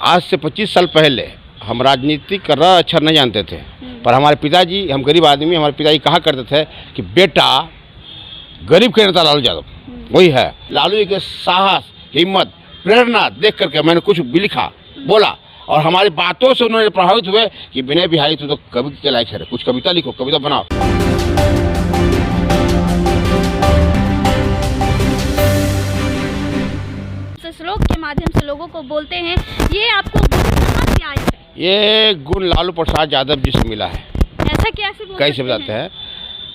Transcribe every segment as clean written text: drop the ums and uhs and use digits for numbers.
आज से 25 साल पहले हम राजनीति करना अच्छा नहीं जानते थे, पर हमारे पिताजी, हम गरीब आदमी, हमारे पिताजी कहा करते थे कि बेटा गरीब के नेता लालू यादव वही है। लालू जी के साहस, हिम्मत, प्रेरणा देख करके मैंने कुछ भी लिखा, बोला, और हमारी बातों से उन्होंने प्रभावित हुए कि विनय बिहारी तो कवि के लायक है, कुछ कविता लिखो, कविता बनाओ। श्लोक के माध्यम से लोगों को बोलते हैं, ये आपको कहाँ से आया है? ये गुण लालू प्रसाद यादव जी से मिला है। ऐसा कैसे बोल कैसे बताते हैं?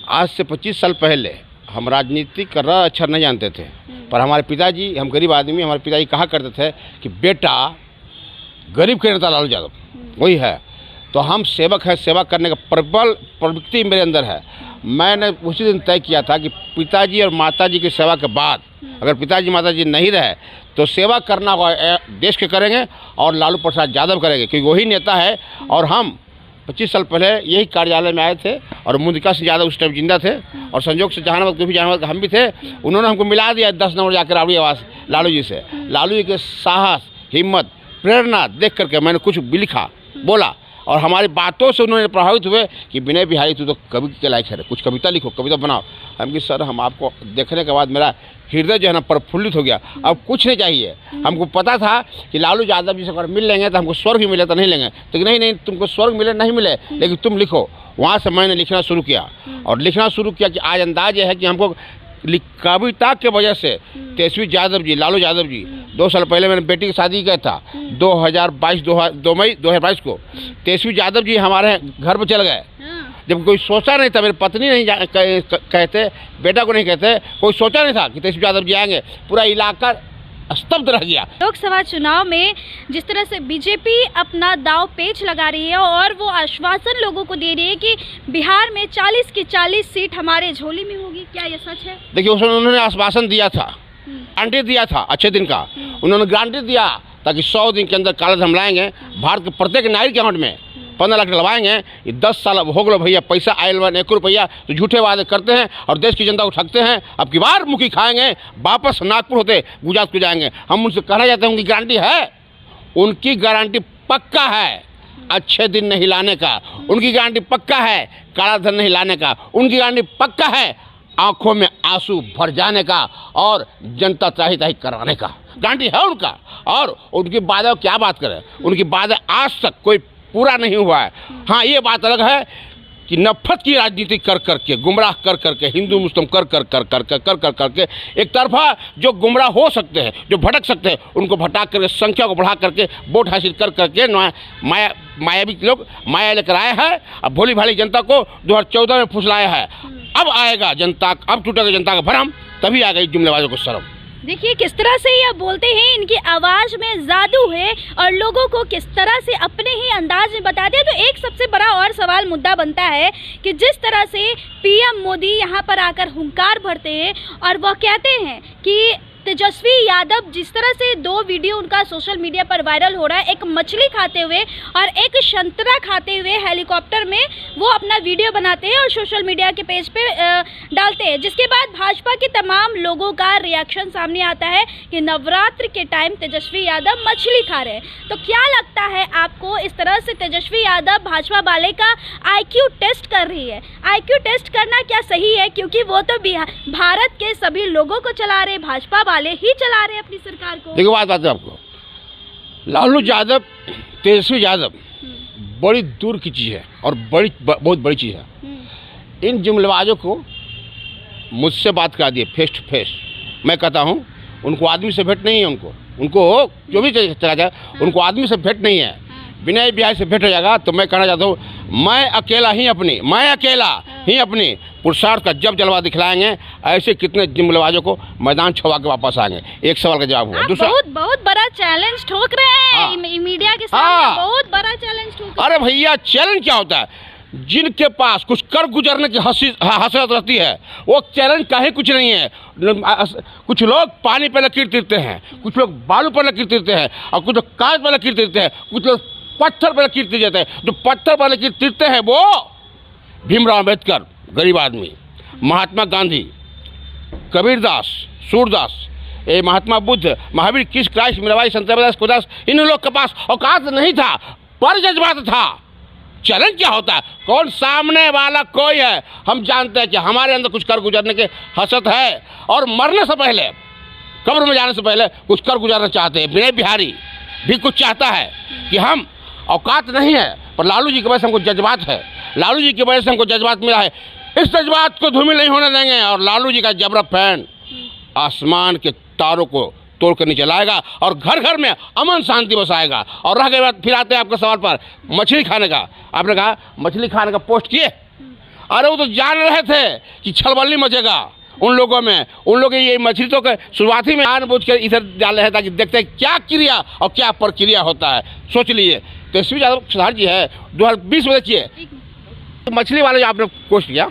आज से 25 साल पहले हम राजनीति करना अच्छा नहीं जानते थे, पर हमारे पिताजी, हम गरीब आदमी, हमारे पिताजी कहा करते थे कि बेटा गरीब के नेता लालू यादव वही है। तो हम सेवक है, सेवा करने का प्रबल प्रवृत्ति मेरे अंदर है। मैंने उसी दिन तय किया था कि पिताजी और माताजी की सेवा के बाद अगर पिताजी माताजी नहीं रहे तो सेवा करना देश के करेंगे और लालू प्रसाद यादव करेंगे, क्योंकि वही नेता है। और हम 25 साल पहले यही कार्यालय में आए थे और मुनिका सिंह यादव उस टाइम जिंदा थे और संजोग से जहानाबाद हम भी थे। उन्होंने हमको मिला दिया 10 नंबर जाकर रावड़ी आवास लालू जी से। लालू जी के साहस, हिम्मत, प्रेरणा देख करके मैंने कुछ भी लिखा, बोला, और हमारी बातों से उन्होंने प्रभावित हुए कि विनय बिहारी तो कवि के लायक है, कुछ कविता लिखो, कविता बनाओ। हम कि सर, हम आपको देखने के बाद मेरा हृदय जो है ना प्रफुल्लित हो गया। अब कुछ नहीं चाहिए। हमको पता था कि लालू यादव जी से अगर मिल लेंगे तो हमको स्वर्ग ही मिले तो नहीं लेंगे, तो नहीं, तुमको स्वर्ग मिले नहीं मिले, लेकिन तुम लिखो। वहाँ से मैंने लिखना शुरू किया और लिखना शुरू किया कि आज अंदाज ये है कि हमको कविता के वजह से तेजस्वी यादव जी, लालू यादव जी, 2 साल पहले मैंने बेटी की शादी किया था 2 मई 2022 को। तेजस्वी यादव जी हमारे घर पर चल गए, जब कोई सोचा नहीं था। मेरी पत्नी नहीं कहते, बेटा को नहीं कहते, कोई सोचा नहीं था कि तेजस्वी यादव जी आएंगे। पूरा इलाका स्तब्ध रह गया। लोकसभा चुनाव में जिस तरह से बीजेपी अपना दाव पेच लगा रही है और वो आश्वासन लोगों को दे रही है कि बिहार में 40 की 40 सीट हमारे झोली में होगी, क्या ये सच है? देखिए, उसमें उन्होंने आश्वासन दिया था, गारंटी दिया था अच्छे दिन का। उन्होंने गारंटी दिया ताकि 100 दिन के अंदर कालाधन लाएंगे, भारत के प्रत्येक नागरिक के अकाउंट में 15 लाख डलवाएंगे। ये 10 साल हो गए भैया, पैसा आयल 1 रुपया, तो झूठे वादे करते हैं और देश की जनता को ठगते हैं। अब की बार मुखी खाएंगे, वापस नागपुर होते गुजरात को जाएंगे। हम उनसे कहना चाहते हैं, उनकी गारंटी है, उनकी गारंटी पक्का है अच्छे दिन नहीं लाने का, उनकी गारंटी पक्का है काला धन नहीं लाने का, उनकी गारंटी पक्का है आंखों में आंसू भर जाने का और जनता त्राही त्राही कराने का। गारंटी है उनका। और उनकी वादा क्या बात करें, उनकी वादा आज तक कोई पूरा नहीं हुआ है। हाँ, ये बात अलग है कि नफरत की राजनीति कर करके, गुमराह कर करके, हिंदू मुस्लिम कर करके एक तरफा जो गुमराह हो सकते हैं, जो भटक सकते हैं, उनको भटका करके, संख्या को बढ़ा करके, वोट हासिल कर करके मायावी लोग माया लेकर आए हैं। अब भोली भाली जनता को 2014 में फुसलाया है। अब आएगा जनता, अब टूटेगा जनता का भरम, तभी आ गई जुमलेबाजों को शर्म। देखिए किस तरह से ये बोलते हैं, इनकी आवाज में जादू है और लोगों को किस तरह से अपने ही अंदाज में बताते हैं। तो एक सबसे बड़ा और सवाल मुद्दा बनता है कि जिस तरह से पीएम मोदी यहाँ पर आकर हुंकार भरते हैं और वह कहते हैं कि तेजस्वी यादव, जिस तरह से 2 वीडियो उनका सोशल मीडिया पर वायरल हो रहा है, एक मछली खाते हुए और एक संतरा खाते हुए हेलीकॉप्टर में, वो अपना वीडियो बनाते हैं और सोशल मीडिया के पेज पे डालते हैं, जिसके बाद भाजपा के तमाम लोगों का रिएक्शन सामने आता है कि नवरात्र के टाइम तेजस्वी यादव मछली खा रहे हैं। तो क्या लगता है आपको, इस तरह से तेजस्वी यादव भाजपा वाले का IQ टेस्ट कर रही है? IQ टेस्ट करना क्या सही है? क्योंकि वो तो भारत के सभी लोगों को चला रहे, भाजपा वाले ही चला रहे अपनी सरकार को। देखो बात है आपको, लालू यादव, तेजस्वी यादव बड़ी दूर की चीज़ है और बहुत बड़ी चीज़ है। इन जुमलेबाजों को मुझसे बात करा दिए फेस टू फेस। मैं कहता हूँ उनको आदमी से भेंट नहीं है, उनको जो भी चला जाए, उनको आदमी से भेंट नहीं है। विनय बिहारी से भेंट हो जाएगा तो मैं कहना चाहता हूँ, मैं अकेला ही अपनी पुरुषार्थ का जब जलवा दिखलाएंगे। ऐसे कितने जुमलेबाजों को मैदान छुआ के वापस आएंगे। एक सवाल का जवाब हुआ। दूसरा, बहुत बड़ा चैलेंज ठोक रहे हैं मीडिया के सामने, बहुत बड़ा चैलेंज ठोक। अरे भैया, चैलेंज क्या होता है? जिनके पास कुछ कर गुजरने की हसरत रहती है, वो चैलेंज कहीं कुछ नहीं है। कुछ लोग पानी पर लकीर तीरते हैं, कुछ लोग बालू पर लकीर तीरते हैं, और कुछ लोग कागज पर लकीर तीरते हैं, कुछ लोग पत्थर पर लकीर तीर जाते हैं। जो पत्थर पर लकीर तीरते हैं वो भीमराव अम्बेडकर, गरीब आदमी, महात्मा गांधी, कबीरदास, सूरदास, ये महात्मा बुद्ध, महावीर, कृष्ण, क्राइस्ट, मीराबाई, संत रविदास, खुदास, इन लोग के पास औकात नहीं था, पर जज्बात था। चैलेंज क्या होता है? कौन सामने वाला कोई है, हम जानते हैं कि हमारे अंदर कुछ कर गुजरने के हसरत है और मरने से पहले, कब्र में जाने से पहले कुछ कर गुजरना चाहते हैं। विनय बिहारी भी कुछ चाहता है कि हम औकात नहीं है, पर लालू जी की वजह से हमको जज्बात है, लालू जी की वजह से हमको जज्बात मिला है। इस जज्बात को धूमिल नहीं होने देंगे और लालू जी का जबरा फैन आसमान के तारों को तोड़ कर नीचे लाएगा और घर घर में अमन शांति बसाएगा। और रह गई बात, फिर आते हैं आपके सवाल पर, मछली खाने का। आपने कहा मछली खाने का पोस्ट किए, अरे वो तो जान रहे थे कि छलबल्ली मचेगा उन लोगों में। उन लोग ये मछली तो शुरुआती में जानबूझ कर इधर डाले हैं ताकि देखते हैं क्या क्रिया और क्या प्रक्रिया होता है। सोच लिए तेजस्वी यादव सरदार जी है 2020 में, देखिए तो मछली वाले जो आपने पोस्ट किया,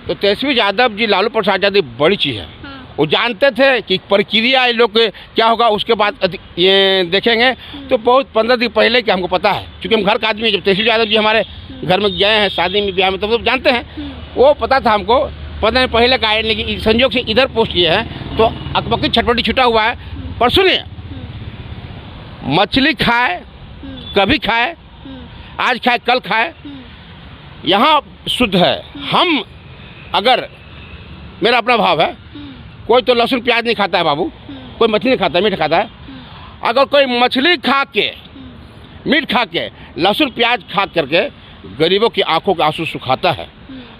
तो तेजस्वी यादव जी, लालू प्रसाद यादव बड़ी चीज़ है। वो जानते थे कि प्रक्रिया इन लोग क्या होगा, उसके बाद ये देखेंगे। तो बहुत 15 दिन पहले कि हमको पता है, क्योंकि हम घर का आदमी, जब तेजस्वी यादव जी हमारे घर में गए हैं शादी में, ब्याह में, तब तो जानते हैं। वो पता था हमको 15 दिन पहले का है, लेकिन संयोग से इधर पोस्ट किए हैं तो अकबकी छटपटी छुटा हुआ है। पर सुनिए, मछली खाए, कभी खाए, आज खाए कल खाए, यहाँ शुद्ध है। हम अगर, मेरा अपना भाव है, कोई तो लहसुन प्याज नहीं खाता है बाबू, कोई मछली नहीं खाता है, मीट खाता है। अगर कोई मछली खा के, मीट खा के, लहसुन प्याज खा करके गरीबों की आंखों के आंसू सुखाता है,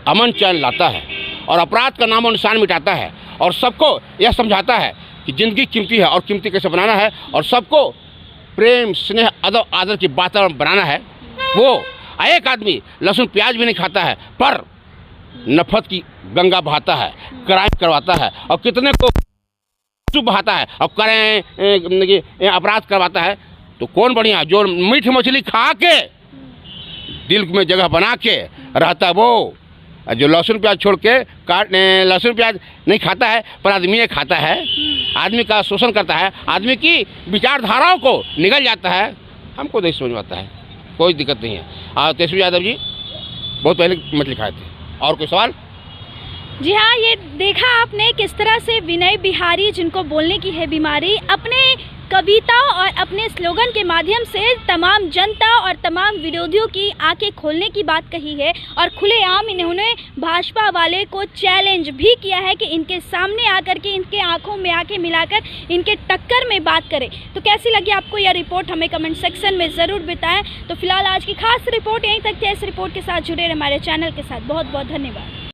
अमन चैन लाता है और अपराध का नामो निशान मिटाता है और सबको यह समझाता है कि ज़िंदगी कीमती है और कीमती कैसे बनाना है और सबको प्रेम, स्नेह, अदब, आदर की वातावरण बनाना है। वो एक आदमी लहसुन प्याज भी नहीं खाता है, पर नफरत की गंगा बहाता है, क्राइम करवाता है और कितने को बहाता है और करें अपराध करवाता है। तो कौन बढ़िया? जो मीठ मछली खा के दिल में जगह बना के रहता है वो, जो लहसुन प्याज छोड़ के लहसुन प्याज नहीं खाता है, पर आदमी ये खाता है, आदमी का शोषण करता है, आदमी की विचारधाराओं को निगल जाता है। हमको नहीं समझ में आता है, कोई दिक्कत नहीं है। तेजस्वी यादव जी बहुत पहले मछली खाए थे। और कोई सवाल? जी हाँ, ये देखा आपने किस तरह से विनय बिहारी, जिनको बोलने की है बीमारी, अपने कविता और अपने स्लोगन के माध्यम से तमाम जनता और तमाम विरोधियों की आंखें खोलने की बात कही है और खुलेआम इन्होंने भाजपा वाले को चैलेंज भी किया है कि इनके सामने आकर के, इनके आंखों में आंखें मिलाकर इनके टक्कर में बात करें। तो कैसी लगी आपको यह रिपोर्ट, हमें कमेंट सेक्शन में ज़रूर बताएं। तो फिलहाल आज की खास रिपोर्ट यहीं तक थी। इस रिपोर्ट के साथ जुड़े रहे हमारे चैनल के साथ। बहुत बहुत धन्यवाद।